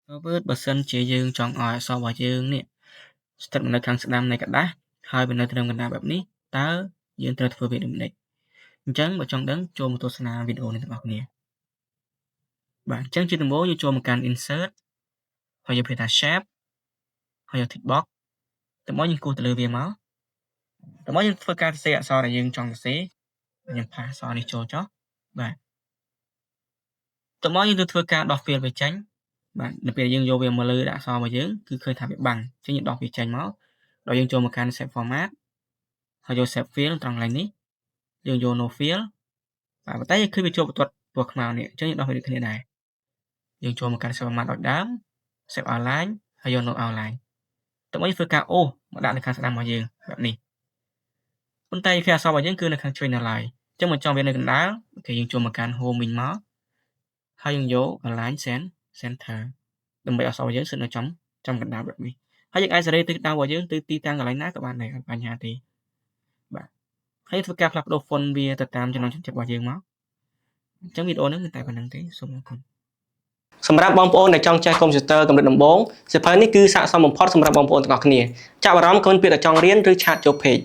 Robert បើសិនជាយើងចង់ឲ្យអក្សររបស់យើងនេះស្ថិតនៅខាងស្ដាំនៃกระดาษហើយវានៅត្រឹមកណ្ដាលបែបនេះតើយើងត្រូវធ្វើវាដូចម្តេចអញ្ចឹងបើចង់ដឹងចូលមកទស្សនាវីដេអូនេះទាំងអស់គ្នាបាទអញ្ចឹងជាដំបូងយើងចូលមកកាន់ insert ហើយយើងព្រាយថា shape ហើយយក tick box តើមកយើងគូសទៅលើវាមកតើមកយើងធ្វើការសរសេរអក្សរដែលយើងចង់សរសេរយើងផាសអក្សរនេះចូលចុះបាទតើមកយើងទៅធ្វើការដោះ fill វាចេញបាទនៅពេលយើងយកវាមកលើអក្សររបស់យើងគឺឃើញថាវាបាំងអញ្ចឹងយើងដោះវាចេញមកដល់យើងចូលមកកាន់ save format ហើយយក save fill ត្រង់កន្លែងនេះយើងយក no fill បាទប៉ុន្តែយើងឃើញវាចូលបន្ទាត់ពណ៌ខ្មៅនេះអញ្ចឹងយើងដោះវាដូចគ្នាដែរយើងចូលមកកាន់ save format ដូចដើម save outline ហើយយក no outline តើមកយើងធ្វើការអូសមកដាក់នៅខាងស្ដាំរបស់យើងបែបនេះប៉ុន្តែវាអក្សររបស់យើងគឺនៅខាងឆ្វេងនៅឡើយអញ្ចឹងមកចង់វានៅកណ្ដាលអូខេយើងចូលមកកាន់ home វិញមកហើយយើងយក align center ដើម្បីអក្សររបស់យើងស្ថិតនៅចំកណ្ដាលបែបនេះហើយយើងអាចសេរីទិសដៅរបស់យើងទៅទីតាំងកន្លែងណាក៏បានដែរអត់បញ្ហាទេបាទហើយធ្វើការផ្លាស់ប្ដូរ font វាទៅតាមចំណង់ចំណូលចិត្តរបស់យើងមកអញ្ចឹងវីដេអូនេះមានតែប៉ុណ្្នឹងទេសូមអរគុណសម្រាប់បងប្អូនដែលចង់ចេះកុំព្យូទ័រកម្រិតដំបូងសៀវភៅនេះគឺស័ក្តិសមបំផុតសម្រាប់បងប្អូនទាំងអស់គ្នាចាប់អារម្មណ៍គ្មានពាក្យថាចង់រៀនឬឆាតចូលពេក